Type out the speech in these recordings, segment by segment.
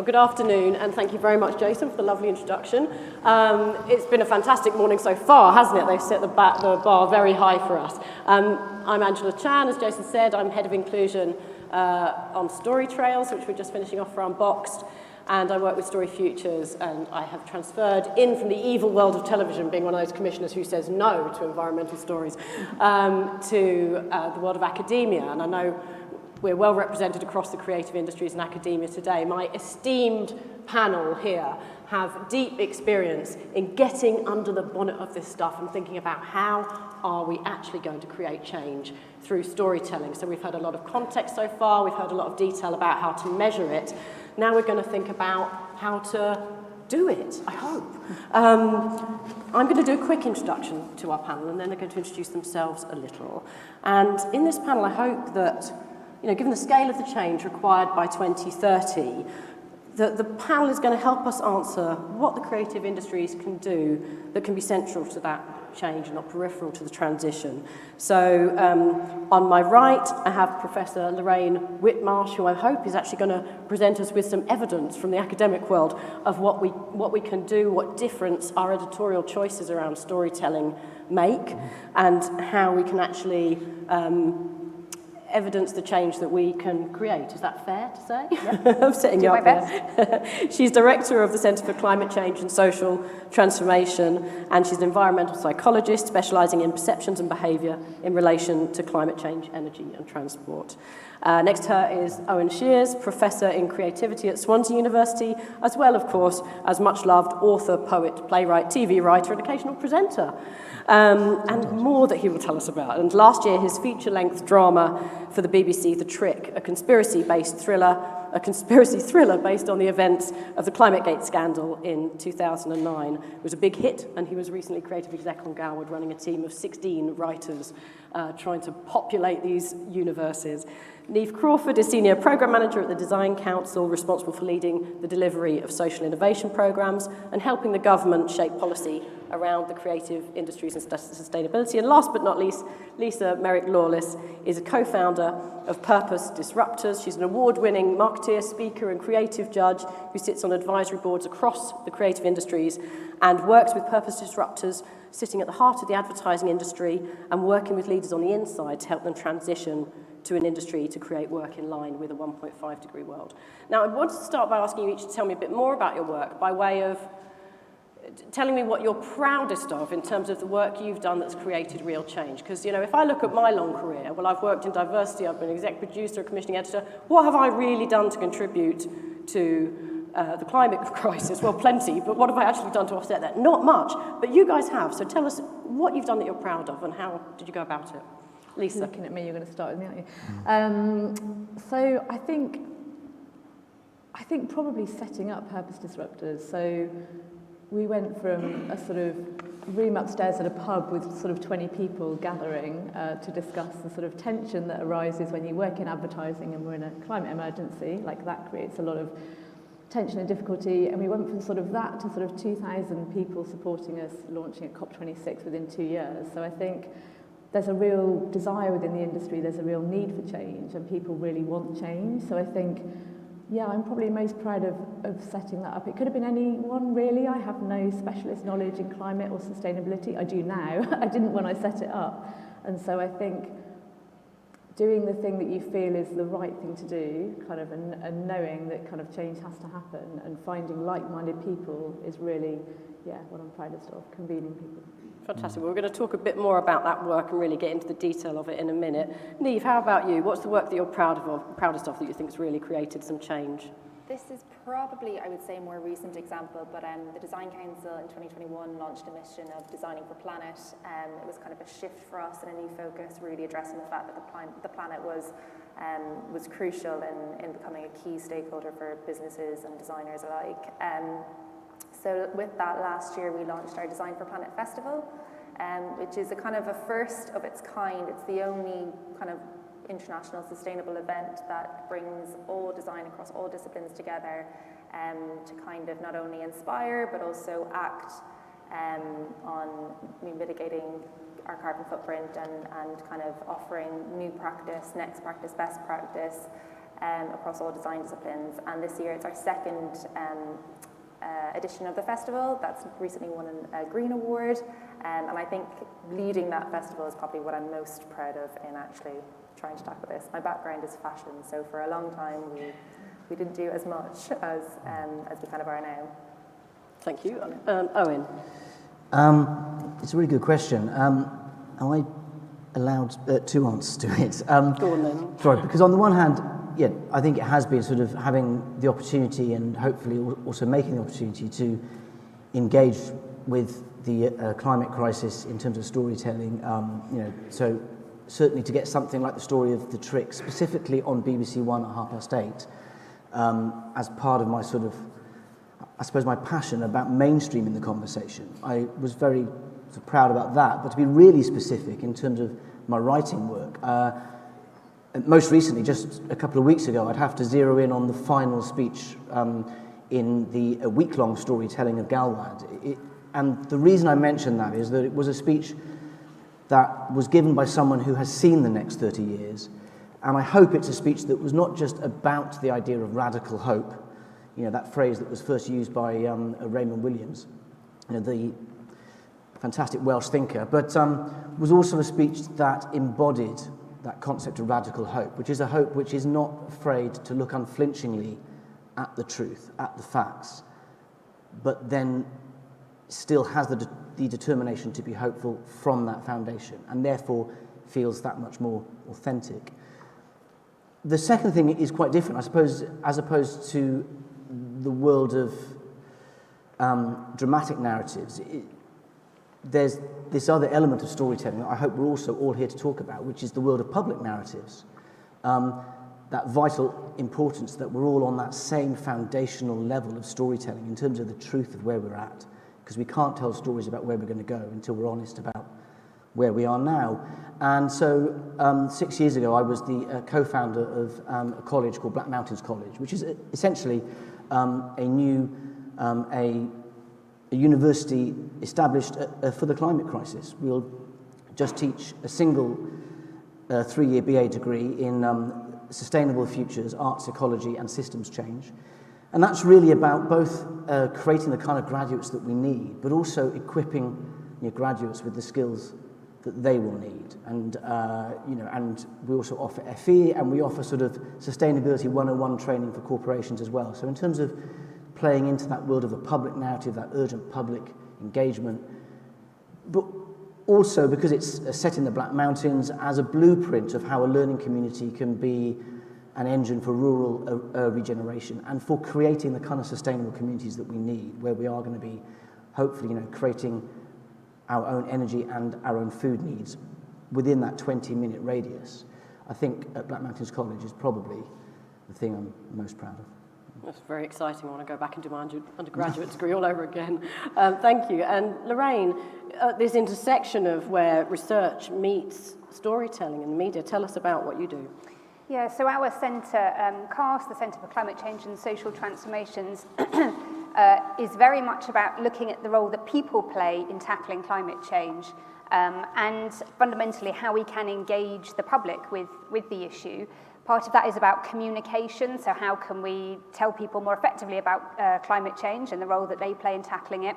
Well, good afternoon, and thank you very much, Jason, for the lovely introduction. It's been a fantastic morning so far, hasn't it? They've set the bar very high for us. I'm Angela Chan, as Jason said. I'm Head of Inclusion on Story Trails, which we're just finishing off for Unboxed, and I work with StoryFutures, and I have transferred in from the evil world of television, being one of those commissioners who says no to environmental stories, to the world of academia. And I know we're well represented across the creative industries and academia today. My esteemed panel here have deep experience in getting under the bonnet of this stuff and thinking about how are we actually going to create change through storytelling. So we've heard a lot of context so far, we've heard a lot of detail about how to measure it. Now we're going to think about how to do it, I hope. I'm going to do a quick introduction to our panel, and then they're going to introduce themselves a little. And in this panel, I hope that, given the scale of the change required by 2030, the panel is going to help us answer what the creative industries can do that can be central to that change and not peripheral to the transition. So on my right, I have Professor Lorraine Whitmarsh, who I hope is actually going to present us with some evidence from the academic world of what we can do, what difference our editorial choices around storytelling make, and how we can actually evidence the change that we can create. Is that fair to say? Yeah. I'm setting you up there. She's director of the Centre for Climate Change and Social Transformation, and she's an environmental psychologist specialising in perceptions and behaviour in relation to climate change, energy and transport. Next to her is Owen, Professor in Creativity at Swansea University, as well, of course, as much-loved author, poet, playwright, TV writer and occasional presenter. And more that he will tell us about. And last year, his feature-length drama for the BBC, The Trick, a conspiracy thriller based on the events of the ClimateGate scandal in 2009. It was a big hit, and he was recently creative exec on Galwood, running a team of 16 writers trying to populate these universes. Niamh Crawford is Senior Programme Manager at the Design Council, responsible for leading the delivery of social innovation programmes and helping the government shape policy around the creative industries and sustainability. And last but not least, Lisa Merrick-Lawless is a co-founder of Purpose Disruptors. She's an award-winning marketeer, speaker and creative judge who sits on advisory boards across the creative industries and works with Purpose Disruptors, sitting at the heart of the advertising industry and working with leaders on the inside to help them transition to an industry to create work in line with a 1.5 degree world. Now, I want to start by asking you each to tell me a bit more about your work by way of telling me what you're proudest of in terms of the work you've done that's created real change. Because, if I look at my long career, well, I've worked in diversity, I've been an exec producer, a commissioning editor. What have I really done to contribute to the climate crisis? Well, plenty, but what have I actually done to offset that? Not much, but you guys have. So tell us what you've done that you're proud of and how did you go about it? Lisa. Looking at me, you're going to start with me, aren't you? So I think probably setting up Purpose Disruptors. So we went from a sort of room upstairs at a pub with sort of 20 people gathering to discuss the sort of tension that arises when you work in advertising and we're in a climate emergency. Like that creates a lot of tension and difficulty, and we went from sort of that to sort of 2,000 people supporting us launching at COP26 within 2 years. So I think there's a real desire within the industry, there's a real need for change, and people really want change. So I think, yeah, I'm probably most proud of setting that up. It could have been anyone, really. I have no specialist knowledge in climate or sustainability. I do now. I didn't when I set it up. And so I think doing the thing that you feel is the right thing to do, kind of, and knowing that kind of change has to happen, and finding like-minded people is really, yeah, what I'm proudest of, convening people. Fantastic. Well, we're going to talk a bit more about that work and really get into the detail of it in a minute. Niamh, how about you? What's the work that you're proudest of that you think has really created some change? This is probably, I would say, a more recent example, but the Design Council in 2021 launched a mission of Designing for Planet. It was kind of a shift for us and a new focus, really addressing the fact that the planet was crucial in becoming a key stakeholder for businesses and designers alike. So with that, last year we launched our Design for Planet Festival, which is a kind of a first of its kind. It's the only kind of international sustainable event that brings all design across all disciplines together to kind of not only inspire but also act on mitigating our carbon footprint and kind of offering new practice, next practice, best practice, across all design disciplines. And this year it's our second edition of the festival. That's recently won a Green Award. And I think leading that festival is probably what I'm most proud of in actually trying to tackle this. My background is fashion, so for a long time we didn't do as much as we kind of are now. Thank you. Owen? It's a really good question. Am I allowed two answers to it? Go on then. Sorry, because on the one hand, yeah, I think it has been sort of having the opportunity and hopefully also making the opportunity to engage with the climate crisis in terms of storytelling. So certainly to get something like the story of the trick, specifically on BBC One at 8:30, as part of my sort of, I suppose, my passion about mainstreaming the conversation. I was very sort of proud about that, but to be really specific in terms of my writing work, most recently, just a couple of weeks ago, I'd have to zero in on the final speech in the week-long storytelling of Galwad. And the reason I mention that is that it was a speech that was given by someone who has seen the next 30 years. And I hope it's a speech that was not just about the idea of radical hope, that phrase that was first used by Raymond Williams, the fantastic Welsh thinker, but was also a speech that embodied that concept of radical hope, which is a hope which is not afraid to look unflinchingly at the truth, at the facts, but then still has the determination to be hopeful from that foundation, and therefore feels that much more authentic. The second thing is quite different, I suppose, as opposed to the world of dramatic narratives. There's this other element of storytelling that I hope we're also all here to talk about, which is the world of public narratives. That vital importance that we're all on that same foundational level of storytelling in terms of the truth of where we're at, because we can't tell stories about where we're going to go until we're honest about where we are now. And so 6 years ago, I was the co-founder of a college called Black Mountains College, which is essentially a university established for the climate crisis. We'll just teach a single 3-year BA degree in sustainable futures, arts, ecology, and systems change. And that's really about both creating the kind of graduates that we need, but also equipping graduates with the skills that they will need. And and we also offer FE, and we offer sort of sustainability 101 training for corporations as well. So in terms of playing into that world of a public narrative, that urgent public engagement, but also because it's set in the Black Mountains as a blueprint of how a learning community can be an engine for rural regeneration and for creating the kind of sustainable communities that we need, where we are going to be hopefully creating our own energy and our own food needs within that 20-minute radius. I think at Black Mountains College is probably the thing I'm most proud of. That's very exciting. I want to go back and do my undergraduate degree all over again. Thank you. And Lorraine, this intersection of where research meets storytelling in the media, tell us about what you do. Yeah, so our centre, CAST, the Centre for Climate Change and Social Transformations, is very much about looking at the role that people play in tackling climate change and fundamentally how we can engage the public with the issue. Part of that is about communication, so how can we tell people more effectively about climate change and the role that they play in tackling it,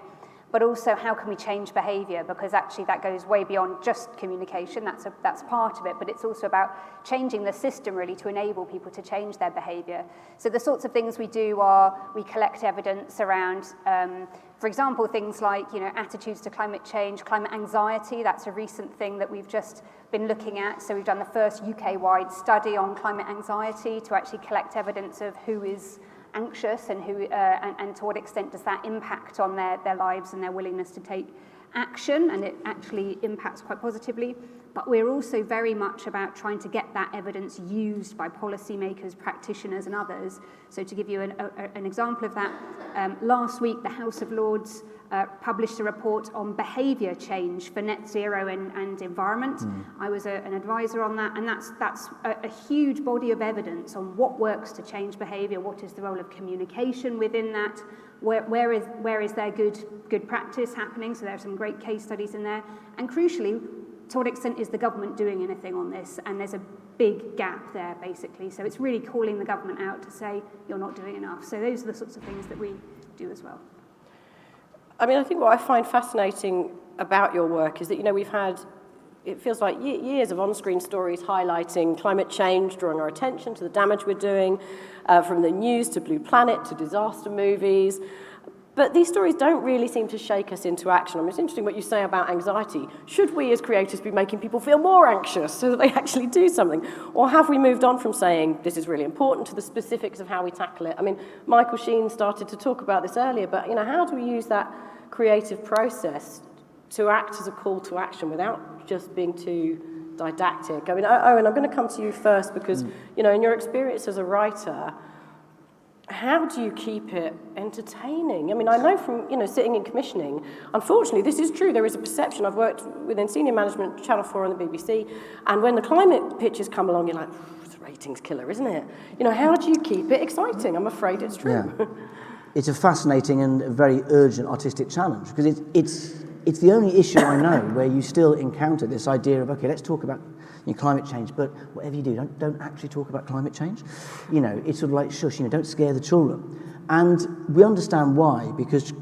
but also how can we change behaviour, because actually that goes way beyond just communication, that's part of it, but it's also about changing the system really to enable people to change their behaviour. So the sorts of things we do are we collect evidence around, for example, things like attitudes to climate change, climate anxiety, that's a recent thing that we've just been looking at. So we've done the first UK-wide study on climate anxiety to actually collect evidence of who is anxious and who and to what extent does that impact on their lives and their willingness to take action, and it actually impacts quite positively. But we're also very much about trying to get that evidence used by policymakers, practitioners and others. So to give you an example of that, last week the House of Lords published a report on behaviour change for net zero and environment. I was an advisor on that, and that's a huge body of evidence on what works to change behaviour, what is the role of communication within that, where is there good practice happening. So there are some great case studies in there, and crucially, to what extent is the government doing anything on this? And there's a big gap there, basically. So it's really calling the government out to say, you're not doing enough. So those are the sorts of things that we do as well. I mean, I think what I find fascinating about your work is that, we've had, it feels like years of on-screen stories highlighting climate change, drawing our attention to the damage we're doing, from the news to Blue Planet to disaster movies. But these stories don't really seem to shake us into action. I mean, it's interesting what you say about anxiety. Should we as creators be making people feel more anxious so that they actually do something? Or have we moved on from saying this is really important to the specifics of how we tackle it? I mean, Michael Sheen started to talk about this earlier, but how do we use that creative process to act as a call to action without just being too didactic? I mean, Owen, I'm going to come to you first because, in your experience as a writer, how do you keep it entertaining? I mean, I know from, sitting in commissioning, unfortunately, this is true. There is a perception. I've worked within senior management, Channel 4 and the BBC, and when the climate pictures come along, you're like, it's a ratings killer, isn't it? How do you keep it exciting? I'm afraid it's true. Yeah. It's a fascinating and a very urgent artistic challenge because it's the only issue I know where you still encounter this idea of, okay, let's talk about climate change, but whatever you do, don't actually talk about climate change. It's sort of like shush, don't scare the children. And we understand why, because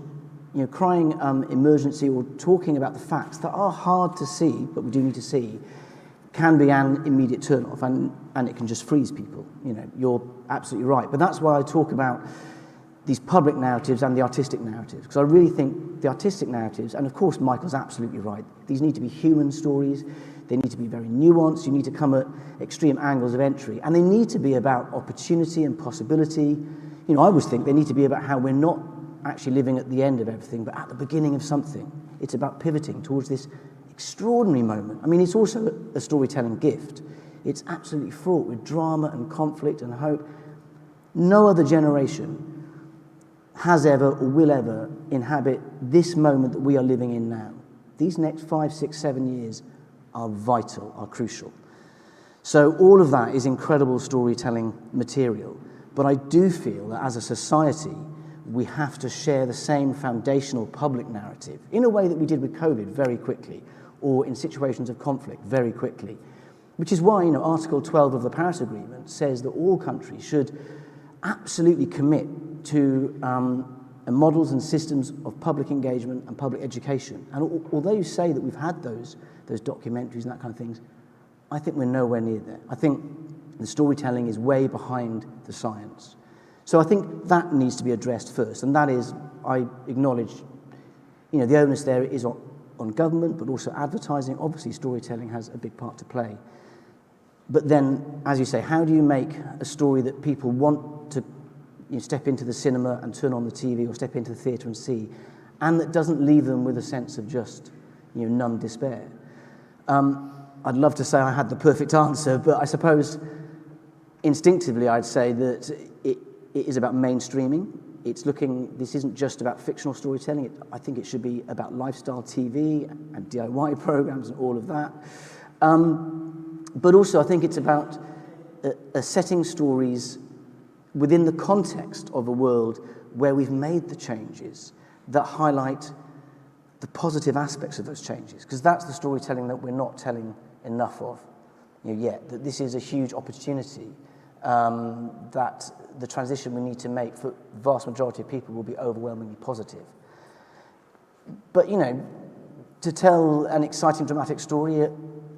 crying emergency or talking about the facts that are hard to see, but we do need to see, can be an immediate turn-off, and it can just freeze people. You're absolutely right. But that's why I talk about these public narratives and the artistic narratives, because I really think the artistic narratives, and of course Michael's absolutely right, these need to be human stories, they need to be very nuanced, you need to come at extreme angles of entry, and they need to be about opportunity and possibility. I always think they need to be about how we're not actually living at the end of everything, but at the beginning of something. It's about pivoting towards this extraordinary moment. I mean, it's also a storytelling gift. It's absolutely fraught with drama and conflict and hope. No other generation has ever or will ever inhabit this moment that we are living in now. These next 5, 6, 7 years are vital, are crucial. So all of that is incredible storytelling material, but I do feel that as a society, we have to share the same foundational public narrative in a way that we did with COVID very quickly, or in situations of conflict very quickly, which is why, Article 12 of the Paris Agreement says that all countries should absolutely commit to models and systems of public engagement and public education. And although you say that we've had those documentaries and that kind of things, I think we're nowhere near there. I think the storytelling is way behind the science. So I think that needs to be addressed first, and that is, I acknowledge, the onus there is on government, but also advertising. Obviously, storytelling has a big part to play. But then, as you say, how do you make a story that people want to step into the cinema and turn on the TV or step into the theatre and see, and that doesn't leave them with a sense of just, numb despair? I'd love to say I had the perfect answer, but I suppose instinctively I'd say that it is about mainstreaming. This isn't just about fictional storytelling. I think it should be about lifestyle TV and DIY programs and all of that. But also I think it's about setting stories within the context of a world where we've made the changes that highlight the positive aspects of those changes, because that's the storytelling that we're not telling enough of yet, that this is a huge opportunity, that the transition we need to make for the vast majority of people will be overwhelmingly positive. But, to tell an exciting, dramatic story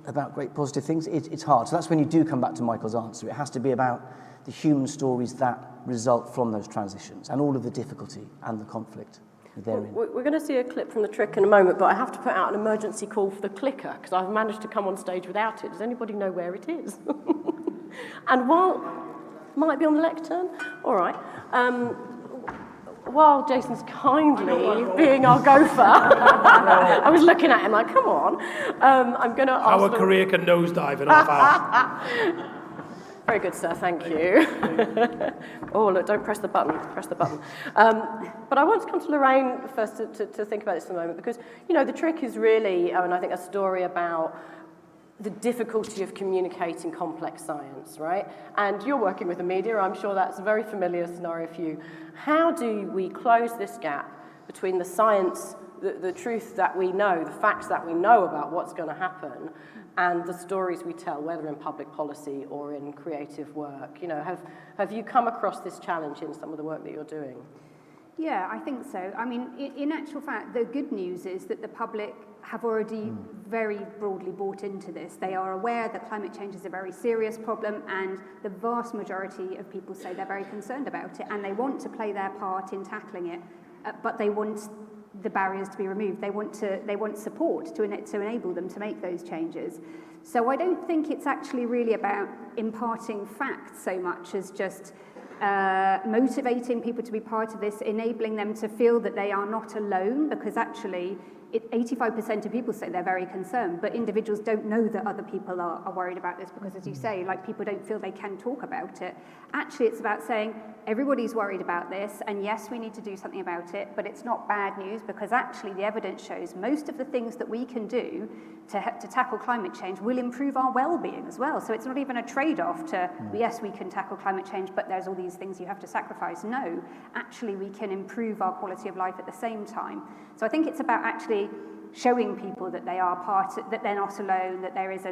about great positive things, it's hard. So that's when you do come back to Michael's answer. It has to be about the human stories that result from those transitions and all of the difficulty and the conflict therein. We're going to see a clip from the trick in a moment, but I have to put out an emergency call for the clicker because I've managed to come on stage without it. Does anybody know where it is? And might be on the lectern? All right. While Jason's kindly being our gopher, I was looking at him like, come on. I'm going to ask Our career can nosedive in half hours. Very good, sir, thank you. Oh, look, don't press the button, press the button. But I want to come to Lorraine first to think about this for a moment, because, the trick is really, and I think, a story about the difficulty of communicating complex science, right? And you're working with the media, I'm sure that's a very familiar scenario for you. How do we close this gap between the science the truth that we know, the facts that we know about what's going to happen, and the stories we tell, whether in public policy or in creative work. You know, have you come across this challenge in some of the work that you're doing? Yeah, I think so. I mean, in actual fact, the good news is that the public have already very broadly bought into this. They are aware that climate change is a very serious problem, and the vast majority of people say they're very concerned about it, and they want to play their part in tackling it, but they want the barriers to be removed. They want support to enable them to make those changes. So I don't think it's actually really about imparting facts so much as just motivating people to be part of this, enabling them to feel that they are not alone, because actually 85% of people say they're very concerned, but individuals don't know that other people are worried about this because, as you say, like, people don't feel they can talk about it. Actually, it's about saying everybody's worried about this, and yes, we need to do something about it, but it's not bad news, because actually the evidence shows most of the things that we can do to tackle climate change will improve our well-being as well. So it's not even a trade-off to, yes, we can tackle climate change, but there's all these things you have to sacrifice. No, actually we can improve our quality of life at the same time. So I think it's about actually showing people that they are that they're not alone, that there is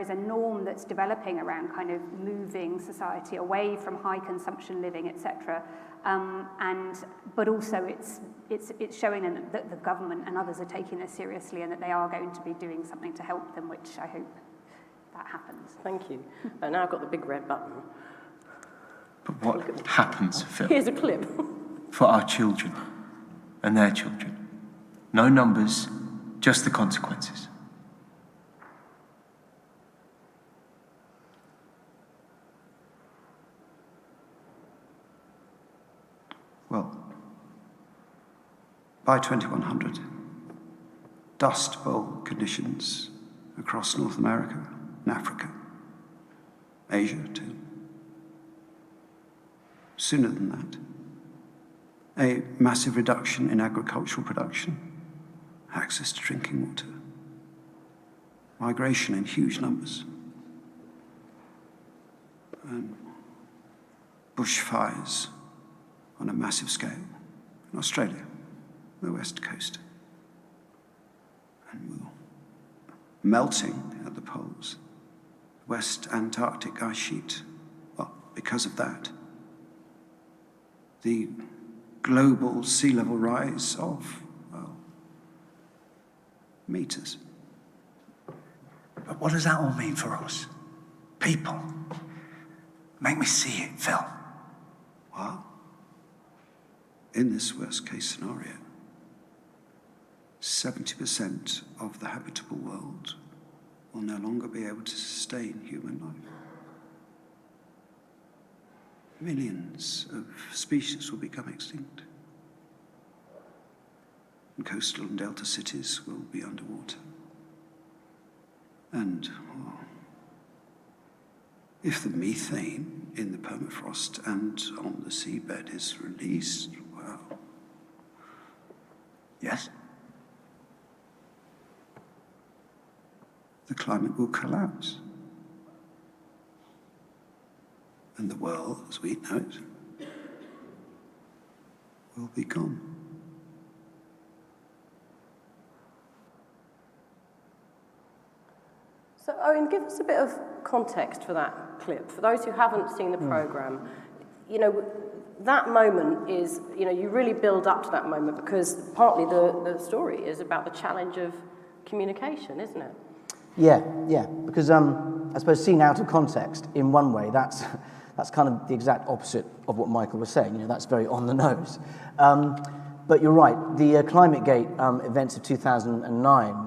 a norm that's developing around kind of moving society away from high consumption living, etc. But also it's showing them that the government and others are taking this seriously, and that they are going to be doing something to help them, which I hope that happens. Thank you. And now I've got the big red button. But what happens, Phil, Here's a clip. for our children and their children? No numbers, just the consequences. Well, by 2100, dust bowl conditions across North America and Africa, Asia too. Sooner than that, a massive reduction in agricultural production, access to drinking water, migration in huge numbers, and bushfires on a massive scale in Australia, the west coast, and melting at the poles, West Antarctic ice sheet. Well, because of that, the global sea level rise of, well, meters. But what does that all mean for us? People. Make me see it, Phil. Well, in this worst case scenario, 70% of the habitable world will no longer be able to sustain human life. Millions of species will become extinct. And coastal and delta cities will be underwater. And if the methane in the permafrost and on the seabed is released, well... Yes? The climate will collapse. And the world, as we know it, will be gone. So, Owen, give us a bit of context for that clip. For those who haven't seen the programme, you know, that moment is, you know, you really build up to that moment because partly the story is about the challenge of communication, isn't it? Yeah, because I suppose seen out of context, in one way, that's kind of the exact opposite of what Michael was saying. You know, that's very on the nose. But you're right. The ClimateGate events of 2009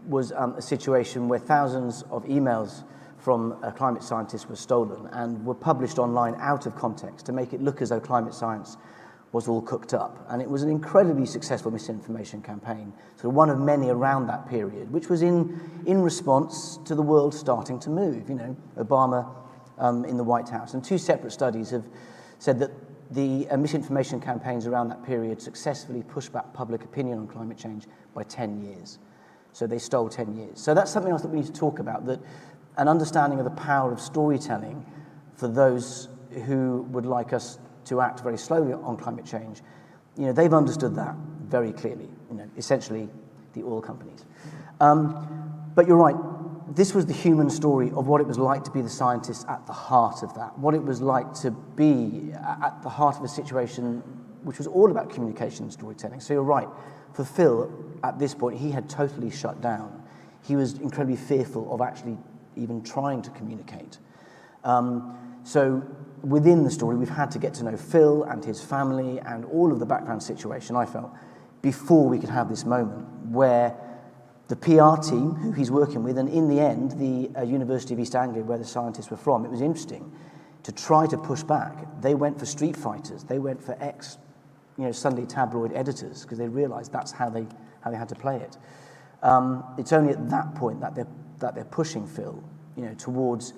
was a situation where thousands of emails from climate scientists were stolen and were published online out of context to make it look as though climate science was all cooked up. And it was an incredibly successful misinformation campaign, so one of many around that period, which was in response to the world starting to move. You know, Obama in the White House. And two separate studies have said that the misinformation campaigns around that period successfully pushed back public opinion on climate change by 10 years. So they stole 10 years. So that's something else that we need to talk about, that an understanding of the power of storytelling for those who would like us to act very slowly on climate change. You know, they've understood that very clearly. You essentially the oil companies. But you're right, this was the human story of what it was like to be the scientist at the heart of that, what it was like to be at the heart of a situation which was all about communication and storytelling. So you're right, for Phil, at this point, he had totally shut down. He was incredibly fearful of actually even trying to communicate. So within the story, we've had to get to know Phil and his family and all of the background situation, I felt, before we could have this moment where the PR team, who he's working with, and in the end, the University of East Anglia, where the scientists were from, it was interesting to try to push back. They went for street fighters. They went for Sunday tabloid editors because they realised that's how they had to play it. It's only at that point that they're pushing Phil, towards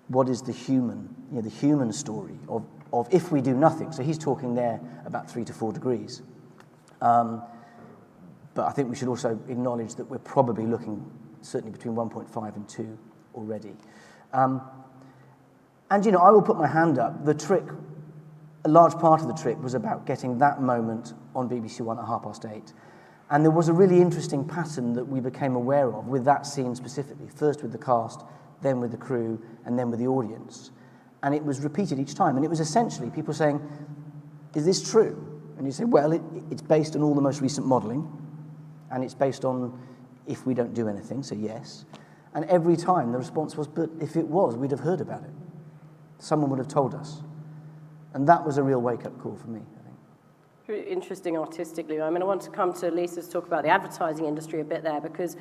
what is the human story of if we do nothing. So he's talking there about 3 to 4 degrees. But I think we should also acknowledge that we're probably looking certainly between 1.5 and 2 already. And I will put my hand up. The trick, a large part of the trick was about getting that moment on BBC One at 8:30. And there was a really interesting pattern that we became aware of with that scene specifically, first with the cast, then with the crew, and then with the audience. And it was repeated each time. And it was essentially people saying, is this true? And you say, well, it's based on all the most recent modelling, and it's based on if we don't do anything, so yes. And every time the response was, but if it was, we'd have heard about it. Someone would have told us. And that was a real wake-up call for me, I think. Really interesting artistically. I want to come to Lisa's talk about the advertising industry a bit there, because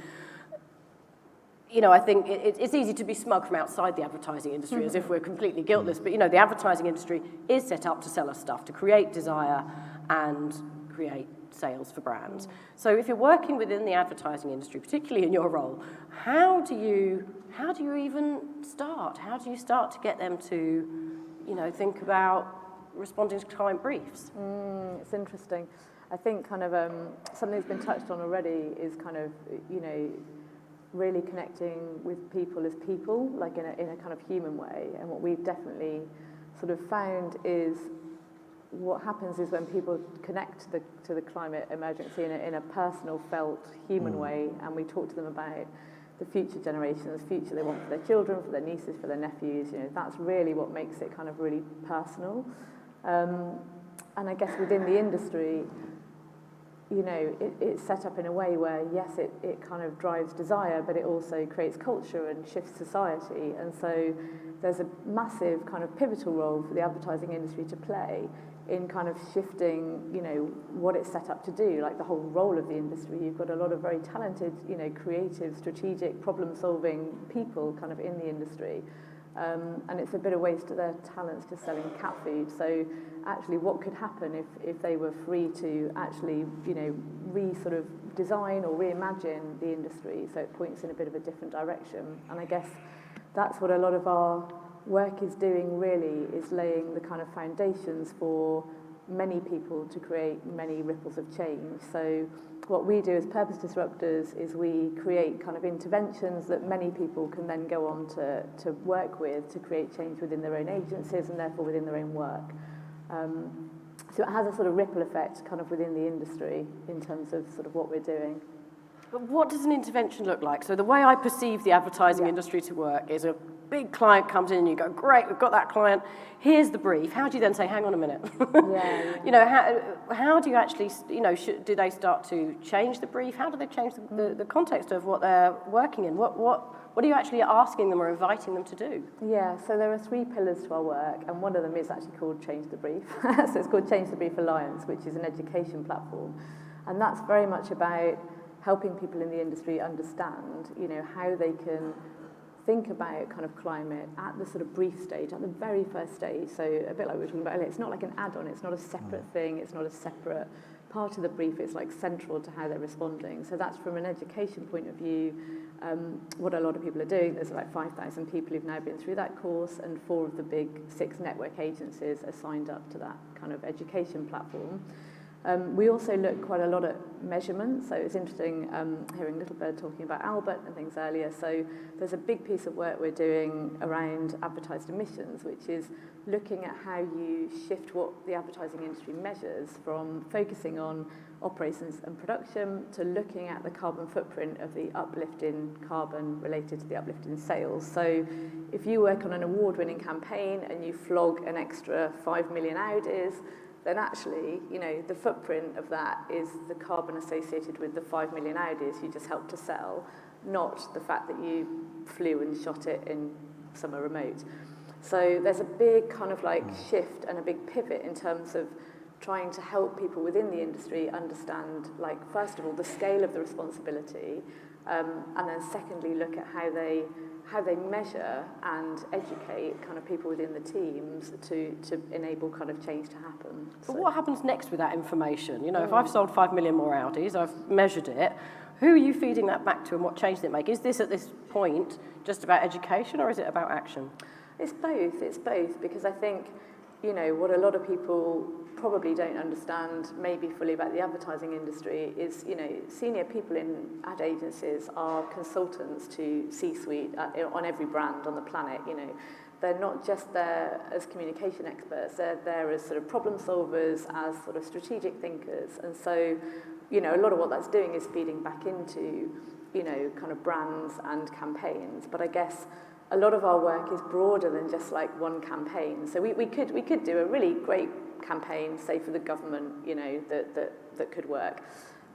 I think it's easy to be smug from outside the advertising industry as if we're completely guiltless, but the advertising industry is set up to sell us stuff, to create desire and create sales for brands. So if you're working within the advertising industry, particularly in your role, how do you even start? How do you start to get them to, think about responding to client briefs? It's interesting. I think kind of something that's been touched on already is kind of, really connecting with people as people, like in a kind of human way. And what we've definitely sort of found is what happens is when people connect to the climate emergency in a personal, felt, human way, and we talk to them about the future generations, the future they want for their children, for their nieces, for their nephews, that's really what makes it kind of really personal. And I guess within the industry, it's set up in a way where, yes, it kind of drives desire, but it also creates culture and shifts society. And so there's a massive kind of pivotal role for the advertising industry to play in kind of shifting, what it's set up to do, like the whole role of the industry. You've got a lot of very talented, creative, strategic, problem-solving people kind of in the industry. And it's a bit of waste of their talents just selling cat food. So actually what could happen if they were free to actually, sort of design or reimagine the industry so it points in a bit of a different direction. And I guess that's what a lot of our work is doing really, is laying the kind of foundations for many people to create many ripples of change. So what we do as Purpose Disruptors is we create kind of interventions that many people can then go on to work with to create change within their own agencies and therefore within their own work. So it has a sort of ripple effect kind of within the industry in terms of sort of what we're doing. But what does an intervention look like? So the way I perceive the advertising industry to work is a big client comes in and you go, great, we've got that client, here's the brief. How do you then say, hang on a minute? How do you actually, do they start to change the brief? How do they change the context of what they're working in? What are you actually asking them or inviting them to do? Yeah, so there are 3 pillars to our work, and one of them is actually called Change the Brief. So it's called Change the Brief Alliance, which is an education platform. And that's very much about helping people in the industry understand, how they can think about kind of climate at the sort of brief stage, at the very first stage. So a bit like we were talking about earlier, it's not like an add-on, it's not a separate thing, it's not a separate part of the brief, it's like central to how they're responding. So that's from an education point of view, what a lot of people are doing. There's like 5,000 people who've now been through that course, and 4 of the big 6 network agencies are signed up to that kind of education platform. We also look quite a lot at measurement, so it's interesting hearing Little Bird talking about Albert and things earlier. So there's a big piece of work we're doing around advertised emissions, which is looking at how you shift what the advertising industry measures from focusing on operations and production to looking at the carbon footprint of the uplift in carbon related to the uplift in sales. So if you work on an award-winning campaign and you flog an extra 5 million Audis, then actually, you know, the footprint of that is the carbon associated with the 5 million Audis you just helped to sell, not the fact that you flew and shot it in somewhere remote. So there's a big kind of like shift and a big pivot in terms of trying to help people within the industry understand, like, first of all, the scale of the responsibility, and then secondly, look at how they measure and educate kind of people within the teams to enable kind of change to happen. But what happens next with that information? You know, if I've sold 5 million more Audis, I've measured it, who are you feeding that back to and what change did it make? Is this at this point just about education or is it about action? It's both, because I think, you know, what a lot of people probably don't understand maybe fully about the advertising industry is, you know, senior people in ad agencies are consultants to C-suite on every brand on the planet, you know. They're not just there as communication experts, they're there as sort of problem solvers, as sort of strategic thinkers. And so, you know, a lot of what that's doing is feeding back into, you know, kind of brands and campaigns. But I guess a lot of our work is broader than just like one campaign. So we could do a really great campaign, say for the government, you know, that could work.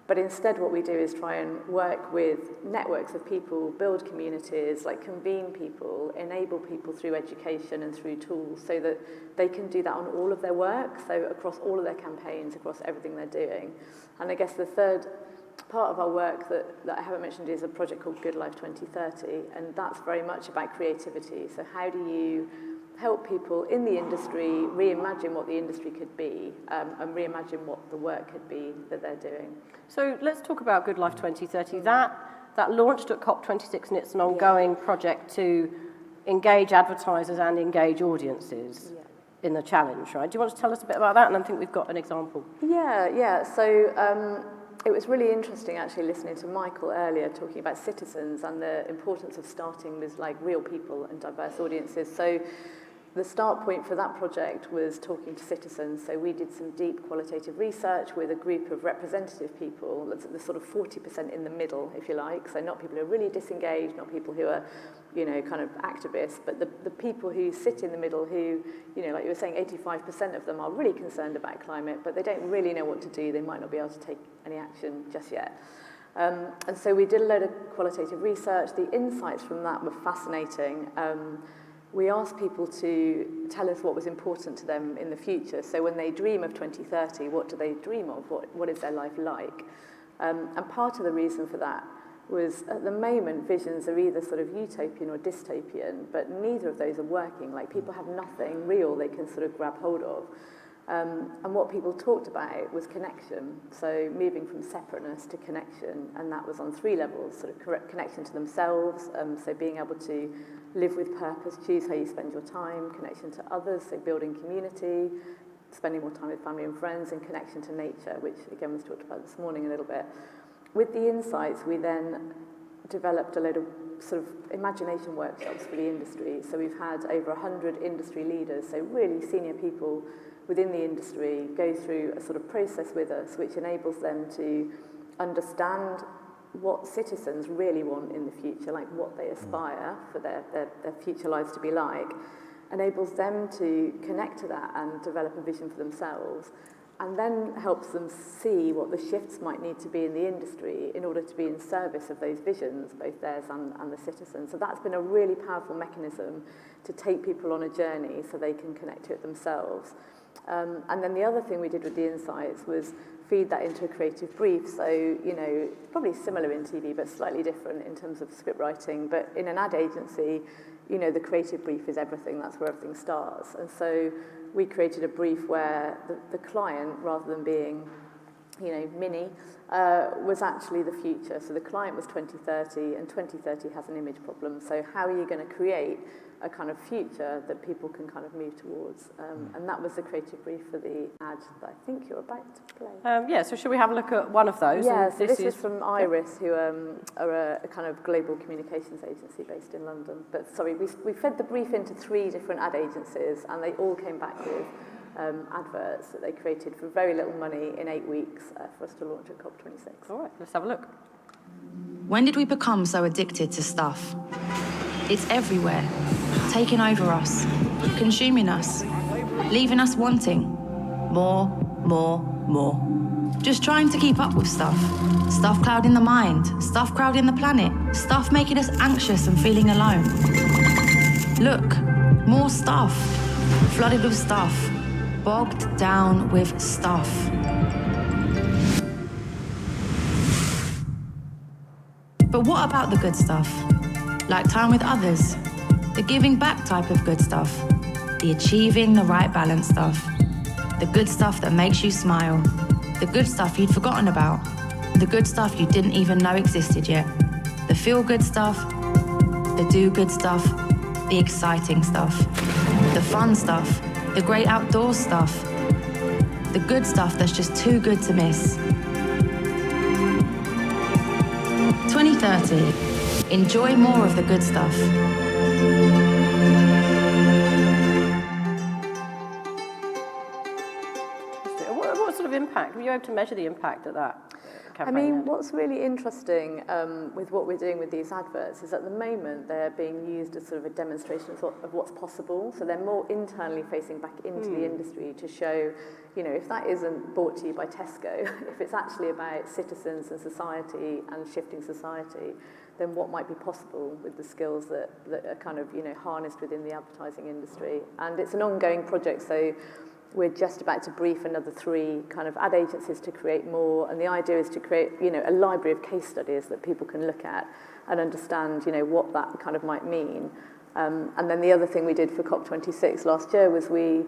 But instead what we do is try and work with networks of people, build communities, like convene people, enable people through education and through tools so that they can do that on all of their work, so across all of their campaigns, across everything they're doing. And I guess the third part of our work that I haven't mentioned is a project called Good Life 2030, and that's very much about creativity. So how do you help people in the industry reimagine what the industry could be, and reimagine what the work could be that they're doing? So let's talk about Good Life 2030. That launched at COP26 and it's an ongoing project to engage advertisers and engage audiences in the challenge, right? Do you want to tell us a bit about that? And I think we've got an example. Yeah. So it was really interesting actually listening to Michael earlier talking about citizens and the importance of starting with like real people and diverse audiences. So the start point for that project was talking to citizens. So we did some deep qualitative research with a group of representative people, the sort of 40% in the middle, if you like. So not people who are really disengaged, not people who are, you know, kind of activists, but the people who sit in the middle who, you know, like you were saying, 85% of them are really concerned about climate, but they don't really know what to do. They might not be able to take any action just yet. And so we did a load of qualitative research. The insights from that were fascinating. We asked people to tell us what was important to them in the future. So when they dream of 2030, what do they dream of? What is their life like? And part of the reason for that was at the moment visions are either sort of utopian or dystopian, but neither of those are working. Like people have nothing real they can sort of grab hold of. And what people talked about was connection, so moving from separateness to connection, and that was on 3 levels, sort of connection to themselves, so being able to live with purpose, choose how you spend your time, connection to others, so building community, spending more time with family and friends, and connection to nature, which again was talked about this morning a little bit. With the insights, we then developed a load of sort of imagination workshops for the industry. So we've had over 100 industry leaders, so really senior people within the industry go through a sort of process with us which enables them to understand what citizens really want in the future, like what they aspire for their future lives to be like, enables them to connect to that and develop a vision for themselves, and then helps them see what the shifts might need to be in the industry in order to be in service of those visions, both theirs and the citizens. So that's been a really powerful mechanism to take people on a journey so they can connect to it themselves. And then the other thing we did with the insights was feed that into a creative brief. So, you know, probably similar in TV, but slightly different in terms of script writing. But in an ad agency, you know, the creative brief is everything. That's where everything starts. And so we created a brief where the client, rather than being mini, was actually the future. So the client was 2030, and 2030 has an image problem. So how are you going to create a kind of future that people can kind of move towards? And that was the creative brief for the ad that I think you're about to play. Yeah, so should we have a look at one of those? Yeah, so this is from Iris, who are a kind of global communications agency based in London. But sorry, we fed the brief into 3 different ad agencies, and they all came back with adverts that they created for very little money in 8 weeks for us to launch at COP26. All right, let's have a look. When did we become so addicted to stuff? It's everywhere, taking over us, consuming us, leaving us wanting more, more, more. Just trying to keep up with stuff. Stuff clouding the mind, stuff crowding the planet, stuff making us anxious and feeling alone. Look, more stuff, flooded with stuff, bogged down with stuff. But what about the good stuff? Like time with others, the giving back type of good stuff, the achieving the right balance stuff, the good stuff that makes you smile, the good stuff you'd forgotten about, the good stuff you didn't even know existed yet, the feel-good stuff, the do-good stuff, the exciting stuff, the fun stuff, the great outdoors stuff, the good stuff that's just too good to miss. 2030. Enjoy more of the good stuff. What sort of impact? Were you able to measure the impact of that campaign? I mean, what's really interesting with what we're doing with these adverts is at the moment they're being used as sort of a demonstration of what's possible. So they're more internally facing back into the industry to show, if that isn't brought to you by Tesco, if it's actually about citizens and society and shifting society, then what might be possible with the skills that are kind of, harnessed within the advertising industry. And it's an ongoing project, so we're just about to brief another 3 kind of ad agencies to create more, and the idea is to create, a library of case studies that people can look at and understand, what that kind of might mean. And then the other thing we did for COP26 last year was we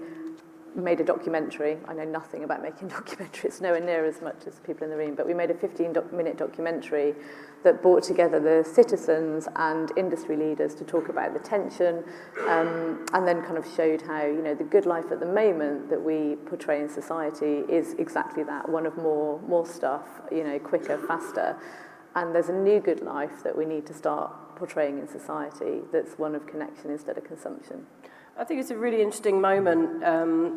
made a documentary. I know nothing about making documentaries, nowhere near as much as people in the room, but we made a 15-minute documentary that brought together the citizens and industry leaders to talk about the tension, and then kind of showed how, the good life at the moment that we portray in society is exactly that, one of more stuff, quicker, faster. And there's a new good life that we need to start portraying in society that's one of connection instead of consumption. I think it's a really interesting moment.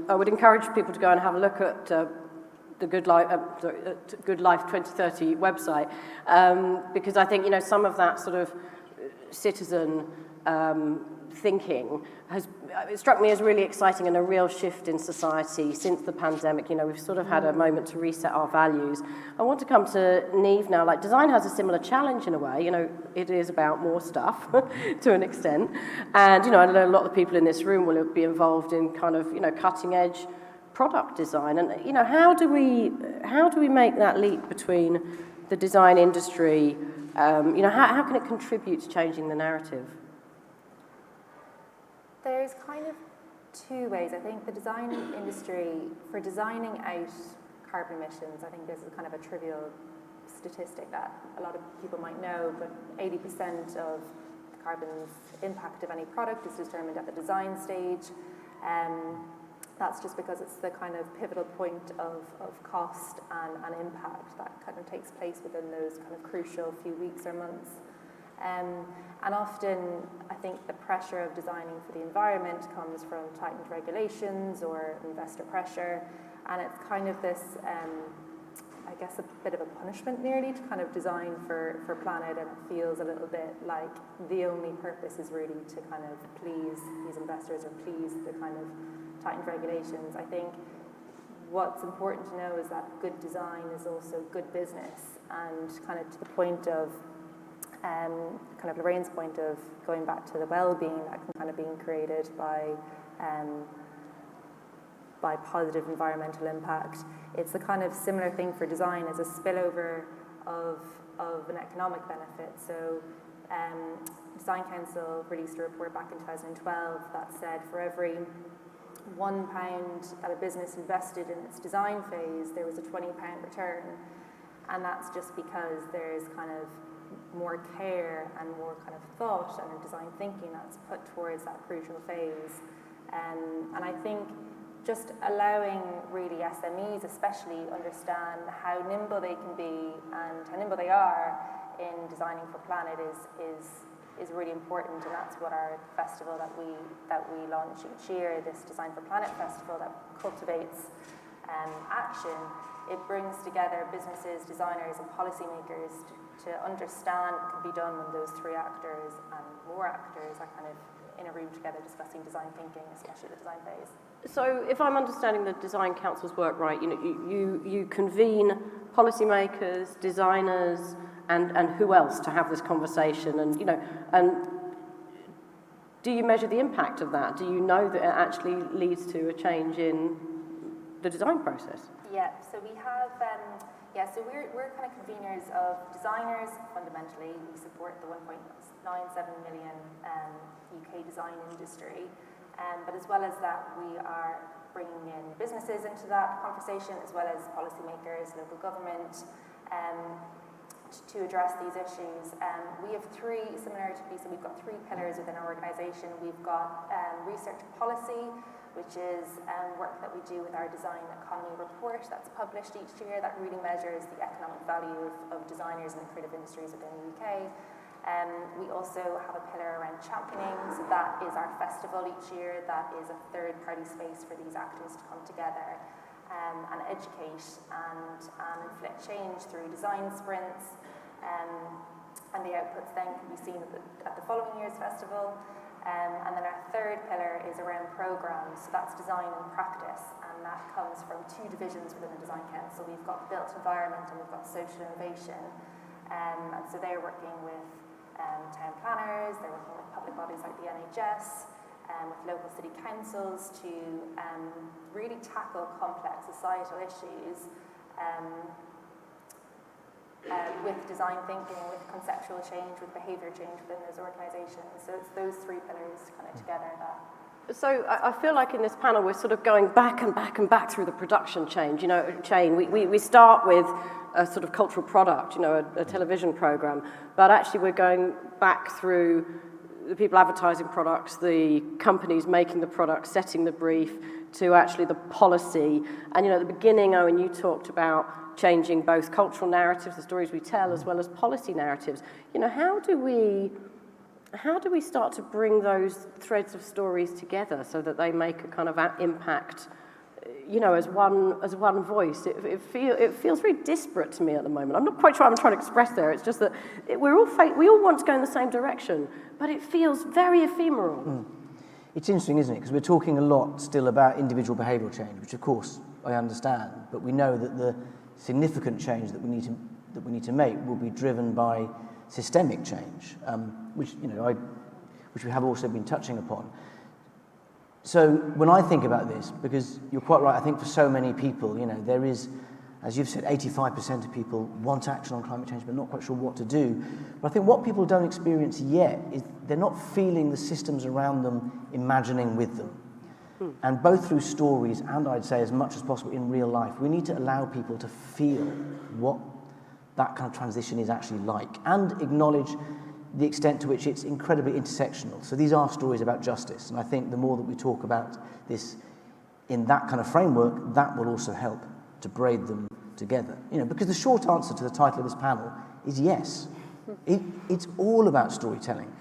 I would encourage people to go and have a look at the Good Life 2030 website, because I think some of that sort of citizen thinking it struck me as really exciting and a real shift in society since the pandemic. We've sort of had a moment to reset our values. I want to come to Niamh now. Like, design has a similar challenge in a way. It is about more stuff to an extent. And, I know a lot of the people in this room will be involved in kind of, cutting edge product design. And, how do we make that leap between the design industry? How can it contribute to changing the narrative? There's kind of 2 ways. I think the design industry, for designing out carbon emissions, I think this is kind of a trivial statistic that a lot of people might know, but 80% of the carbon's impact of any product is determined at the design stage. That's just because it's the kind of pivotal point of cost and impact that kind of takes place within those kind of crucial few weeks or months. And often, I think the pressure of designing for the environment comes from tightened regulations or investor pressure, and it's kind of this, I guess, a bit of a punishment nearly to kind of design for planet, and it feels a little bit like the only purpose is really to kind of please these investors or please the kind of tightened regulations. I think what's important to know is that good design is also good business, and kind of to the point of kind of Lorraine's point of going back to the well-being that can kind of being created by positive environmental impact. It's the kind of similar thing for design as a spillover of an economic benefit. So Design Council released a report back in 2012 that said for every £1 that a business invested in its design phase, there was a £20 return. And that's just because there's kind of more care and more kind of thought and design thinking that's put towards that crucial phase. And I think just allowing really SMEs especially understand how nimble they can be and how nimble they are in designing for planet is really important, and that's what our festival that we launch each year, this Design for Planet festival that cultivates action. It brings together businesses, designers and policymakers to understand what can be done when those three actors and more actors are kind of in a room together discussing design thinking, especially the design phase. So if I'm understanding the Design Council's work right, you convene policymakers, designers, and who else to have this conversation, and do you measure the impact of that? Do you know that it actually leads to a change in the design process? Yeah, so we have, so we're kind of conveners of designers fundamentally. We support the 1.97 million UK design industry, but as well as that, we are bringing in businesses into that conversation, as well as policymakers, local government, to address these issues. We have three, similar to Lisa, we've got three pillars within our organisation. We've got research policy, which is work that we do with our design economy report that's published each year that really measures the economic value of designers and the creative industries within the UK. We also have a pillar around championing, so that is our festival each year. That is a third-party space for these actors to come together and educate and inflict change through design sprints. And the outputs then can be seen at the following year's festival. And then our third pillar is around programmes, so that's design and practice, and that comes from two divisions within the Design Council. We've got built environment and we've got social innovation, and so they're working with town planners, they're working with public bodies like the NHS, with local city councils to really tackle complex societal issues with design thinking, with conceptual change, with behaviour change within those organisations. So it's those three pillars kind of together that. So I feel like in this panel we're sort of going back and back and back through the production chain. We start with a sort of cultural product, a television programme, but actually we're going back through the people advertising products, the companies making the products, setting the brief, to actually the policy. And at the beginning, Owen, you talked about changing both cultural narratives, the stories we tell, as well as policy narratives. How do we start to bring those threads of stories together so that they make a kind of impact, as one voice? It feels very disparate to me at the moment. I'm not quite sure what I'm trying to express there. It's just that we all want to go in the same direction, but it feels very ephemeral. It's interesting, isn't it? Because we're talking a lot still about individual behavioural change, which of course I understand, but we know that the significant change that we need to make will be driven by systemic change, which we have also been touching upon. So when I think about this, because you're quite right, I think for so many people, there is, as you've said, 85% of people want action on climate change but not quite sure what to do. But I think what people don't experience yet is they're not feeling the systems around them imagining with them. And both through stories and, I'd say, as much as possible in real life, we need to allow people to feel what that kind of transition is actually like, and acknowledge the extent to which it's incredibly intersectional. So these are stories about justice, and I think the more that we talk about this in that kind of framework, that will also help to braid them together. Because the short answer to the title of this panel is yes. It's all about storytelling.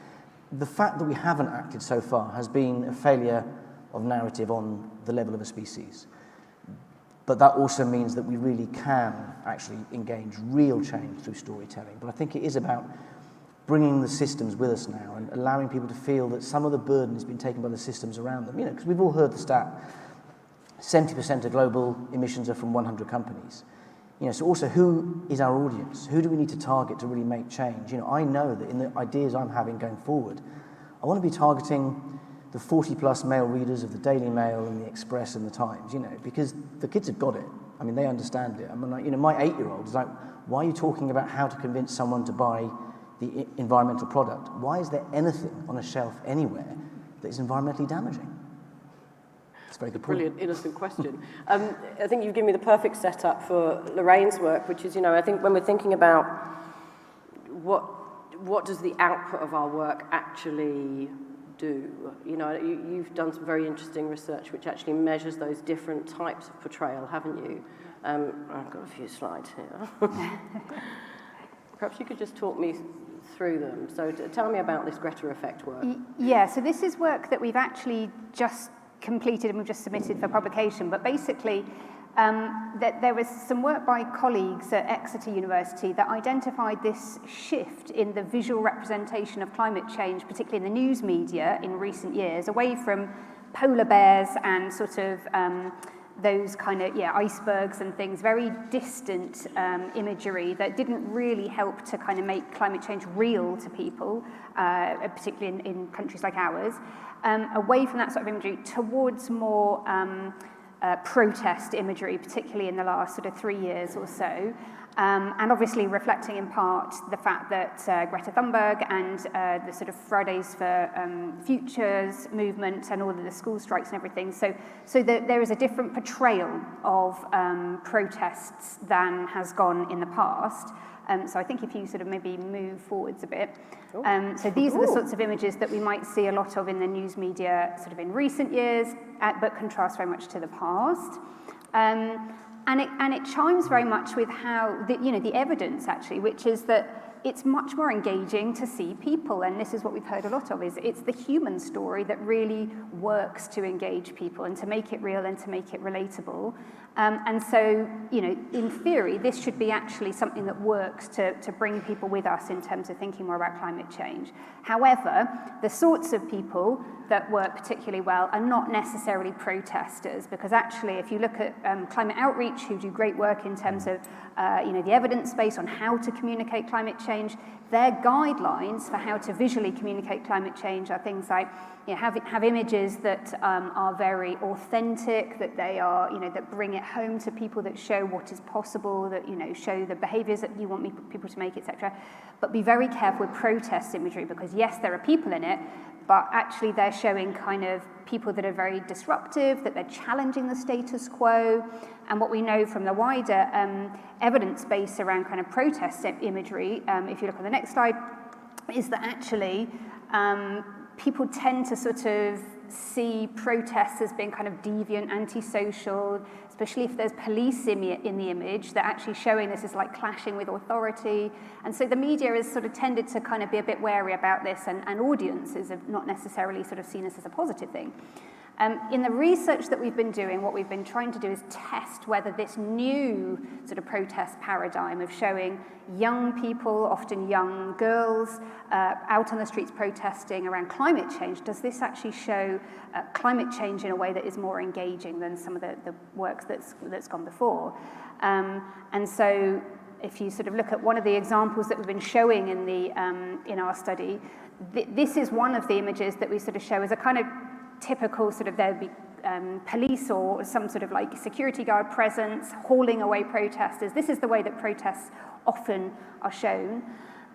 The fact that we haven't acted so far has been a failure of narrative on the level of a species. But that also means that we really can actually engage real change through storytelling. But I think it is about bringing the systems with us now and allowing people to feel that some of the burden has been taken by the systems around them. Because we've all heard the stat, 70% of global emissions are from 100 companies. So also, who is our audience? Who do we need to target to really make change? I know that in the ideas I'm having going forward, I want to be targeting the 40-plus male readers of the Daily Mail and the Express and the Times, because the kids have got it. They understand it. My 8-year-old is like, why are you talking about how to convince someone to buy the environmental product? Why is there anything on a shelf anywhere that is environmentally damaging? That's a very good point. Brilliant, innocent question. I think you've given me the perfect setup for Lorraine's work, which is, I think when we're thinking about what does the output of our work actually do? You've done some very interesting research which actually measures those different types of portrayal, haven't you? I've got a few slides here. Perhaps you could just talk me through them. So tell me about this Greta effect work. Yeah, so this is work that we've actually just completed and we've just submitted for publication, but basically that there was some work by colleagues at Exeter University that identified this shift in the visual representation of climate change, particularly in the news media in recent years, away from polar bears and sort of those kind of, icebergs and things, very distant imagery that didn't really help to kind of make climate change real to people, particularly in countries like ours, away from that sort of imagery towards more protest imagery, particularly in the last sort of 3 years or so. And obviously reflecting in part the fact that Greta Thunberg and the sort of Fridays for Futures movement and all of the school strikes and everything. So there is a different portrayal of protests than has gone in the past. So I think if you sort of maybe move forwards a bit. So these are the sorts of images that we might see a lot of in the news media sort of in recent years, but contrast very much to the past. And it chimes very much with how, the evidence actually, which is that it's much more engaging to see people, and this is what we've heard a lot of, is it's the human story that really works to engage people and to make it real and to make it relatable. And so, in theory, this should be actually something that works to bring people with us in terms of thinking more about climate change. However, the sorts of people that work particularly well are not necessarily protesters, because actually, if you look at Climate Outreach, who do great work in terms of the evidence base on how to communicate climate change, their guidelines for how to visually communicate climate change are things like have images that are very authentic, that they are that bring it home to people, that show what is possible, that show the behaviours that you want people to make, etc. But be very careful with protest imagery, because yes, there are people in it, but actually they're showing kind of people that are very disruptive, that they're challenging the status quo. And what we know from the wider evidence base around kind of protest imagery, if you look on the next slide, is that actually people tend to sort of see protests as being kind of deviant, antisocial, especially if there's police in the image, they're actually showing this as like clashing with authority. And so the media has sort of tended to kind of be a bit wary about this, and audiences have not necessarily sort of seen this as a positive thing. In the research that we've been doing, what we've been trying to do is test whether this new sort of protest paradigm of showing young people, often young girls, out on the streets protesting around climate change, does this actually show climate change in a way that is more engaging than some of the works that's gone before? And so if you sort of look at one of the examples that we've been showing in our study, this is one of the images that we sort of show as a kind of typical sort of, there'd be police or some sort of like security guard presence hauling away protesters. This is the way that protests often are shown.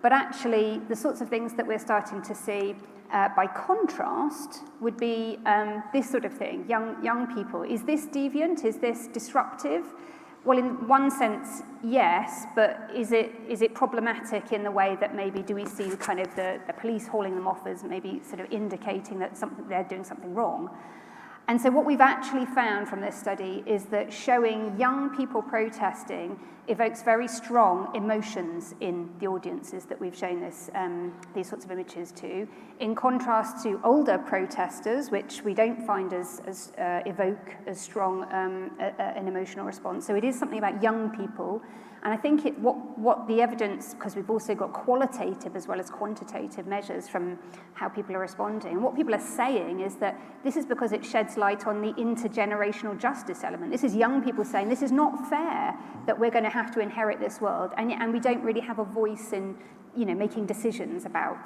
But actually, the sorts of things that we're starting to see by contrast would be this sort of thing, young people. Is this deviant? Is this disruptive? Well, in one sense, yes, but is it problematic in the way that maybe do we see kind of the police hauling them off as maybe sort of indicating that they're doing something wrong? And so what we've actually found from this study is that showing young people protesting evokes very strong emotions in the audiences that we've shown these sorts of images to, in contrast to older protesters, which we don't find as evoke as strong an emotional response. So it is something about young people. And I think what the evidence, because we've also got qualitative as well as quantitative measures from how people are responding. And what people are saying is that this is because it sheds light on the intergenerational justice element. This is young people saying this is not fair that we're going to have to inherit this world, and we don't really have a voice in making decisions about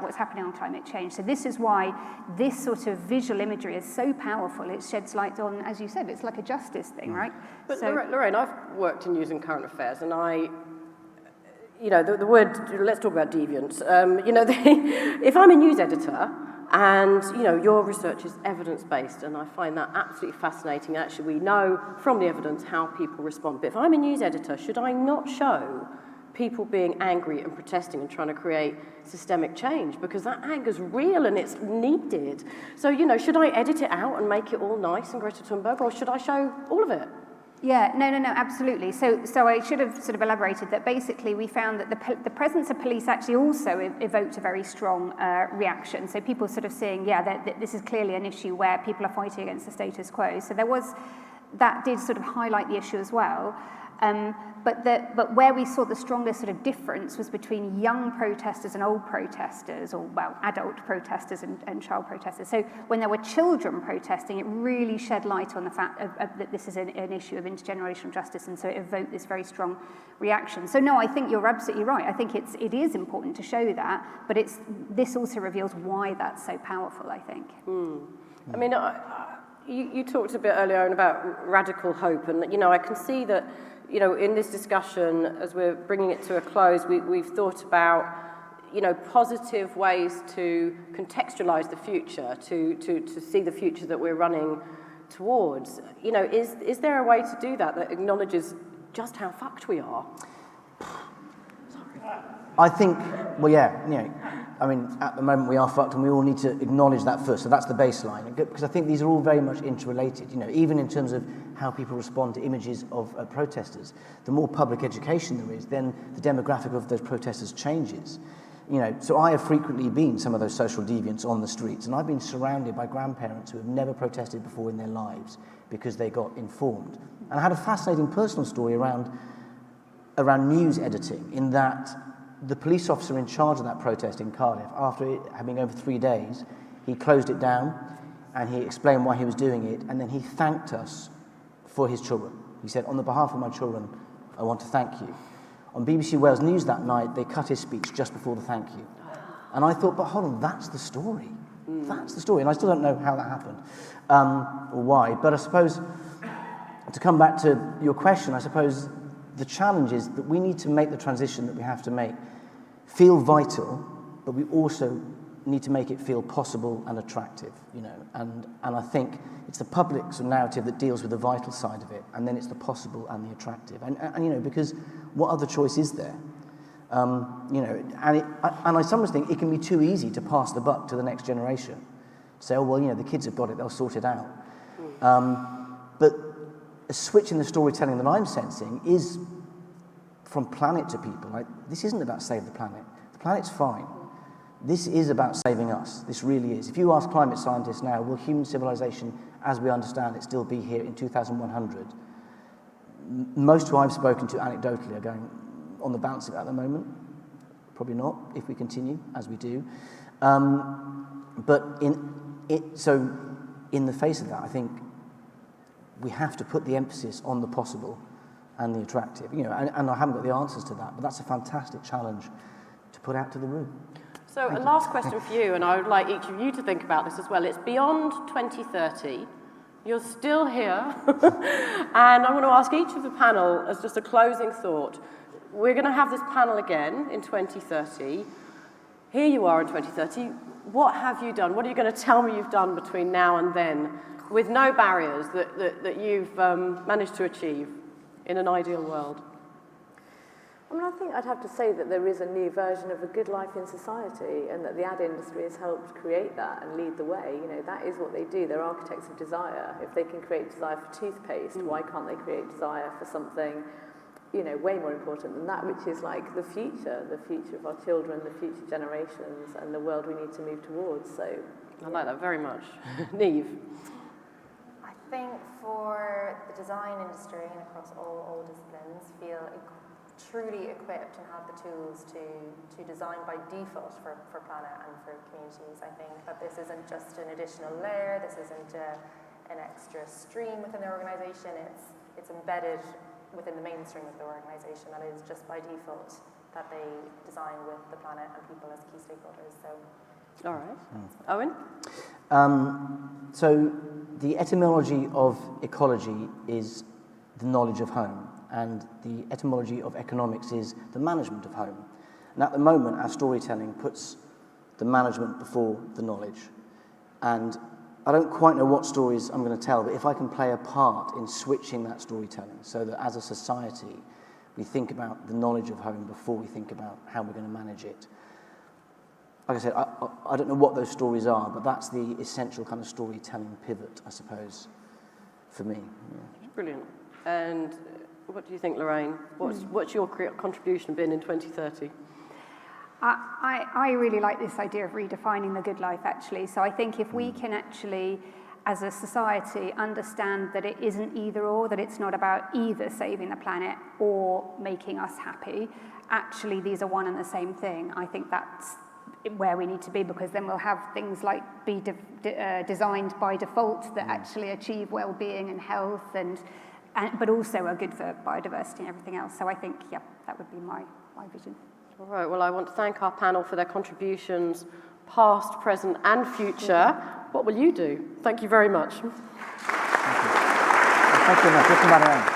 what's happening on climate change. So this is why this sort of visual imagery is so powerful. It sheds light on, as you said, it's like a justice thing, right? But so, Lorraine, I've worked in news and current affairs, and the word, let's talk about deviance. If I'm a news editor, And, you know, your research is evidence-based, and I find that absolutely fascinating. Actually, we know from the evidence how people respond. But if I'm a news editor, should I not show people being angry and protesting and trying to create systemic change? Because that anger's real and it's needed. So, you know, should I edit it out and make it all nice and Greta Thunberg, or should I show all of it? Yeah, no, absolutely. So I should have sort of elaborated that basically we found that the presence of police actually also evoked a very strong reaction. So people sort of seeing, that this is clearly an issue where people are fighting against the status quo. So that did sort of highlight the issue as well. But where we saw the strongest sort of difference was between young protesters and old protesters, or well, adult protesters and child protesters. So when there were children protesting, it really shed light on the fact that this is an issue of intergenerational justice, and so it evoked this very strong reaction. So no, I think you're absolutely right. I think it is important to show that, but this also reveals why that's so powerful, I think. I mean, you talked a bit earlier on about radical hope, and, you know, I can see that, you know, in this discussion, as we're bringing it to a close, we've thought about, you know, positive ways to contextualize the future, to see the future that we're running towards. You know, is there a way to do that acknowledges just how fucked we are? I think, well, yeah, you know, I mean, at the moment we are fucked, and we all need to acknowledge that first. So that's the baseline, because I think these are all very much interrelated. You know, even in terms of how people respond to images of protesters, the more public education there is, then the demographic of those protesters changes. You know, so I have frequently been some of those social deviants on the streets, and I've been surrounded by grandparents who have never protested before in their lives because they got informed. And I had a fascinating personal story around news editing, in that the police officer in charge of that protest in Cardiff, after it had been over 3 days, he closed it down and he explained why he was doing it, and then he thanked us for his children. He said, "On the behalf of my children, I want to thank you." On BBC Wales News that night, they cut his speech just before the thank you. And I thought, but hold on, that's the story. That's the story. And I still don't know how that happened, or why. But I suppose, to come back to your question, I suppose the challenge is that we need to make the transition that we have to make feel vital, but we also need to make it feel possible and attractive, you know. And I think it's the public's narrative that deals with the vital side of it, and then it's the possible and the attractive. And you know, because what other choice is there? You know, and I sometimes think it can be too easy to pass the buck to the next generation. Say, oh, well, you know, the kids have got it, they'll sort it out. But a switch in the storytelling that I'm sensing is from planet to people. Like, this isn't about save the planet. The planet's fine. This is about saving us. This really is. If you ask climate scientists now, will human civilization, as we understand it, still be here in 2100? Most who I've spoken to anecdotally are going on the balance at the moment. Probably not, if we continue as we do. But in the face of that, I think we have to put the emphasis on the possible and the attractive. You know, and I haven't got the answers to that, but that's a fantastic challenge to put out to the room. So a last question for you, and I would like each of you to think about this as well. It's beyond 2030. You're still here. And I'm going to ask each of the panel, as just a closing thought, we're going to have this panel again in 2030. Here you are in 2030. What have you done? What are you going to tell me you've done between now and then, with no barriers that you've managed to achieve in an ideal world? I mean, I think I'd have to say that there is a new version of a good life in society, and that the ad industry has helped create that and lead the way. You know, that is what they do. They're architects of desire. If they can create desire for toothpaste, why can't they create desire for something, you know, way more important than that, which is like the future of our children, the future generations, and the world we need to move towards. So, yeah. I like that very much. Niamh? I think for the design industry and across all disciplines, feel truly equipped and have the tools to design by default for planet and for communities. I think that this isn't just an additional layer, this isn't an extra stream within the organisation, it's embedded within the mainstream of the organisation. That is just by default that they design with the planet and people as key stakeholders. So, all right. Owen? So the etymology of ecology is the knowledge of home, and the etymology of economics is the management of home. And at the moment, our storytelling puts the management before the knowledge. And I don't quite know what stories I'm going to tell, but if I can play a part in switching that storytelling so that as a society we think about the knowledge of home before we think about how we're going to manage it. Like I said, I don't know what those stories are, but that's the essential kind of storytelling pivot, I suppose, for me. Yeah. Brilliant. And what do you think, Lorraine? What's your contribution been in 2030? I really like this idea of redefining the good life, actually. So I think if we can actually, as a society, understand that it isn't either or, that it's not about either saving the planet or making us happy, actually these are one and the same thing. I think that's where we need to be, because then we'll have things like be designed by default that actually achieve well-being and health, and but also are good for biodiversity and everything else. So I think, yeah, that would be my vision. All right, well, I want to thank our panel for their contributions, past, present, and future. What will you do? Thank you very much. Thank you very much.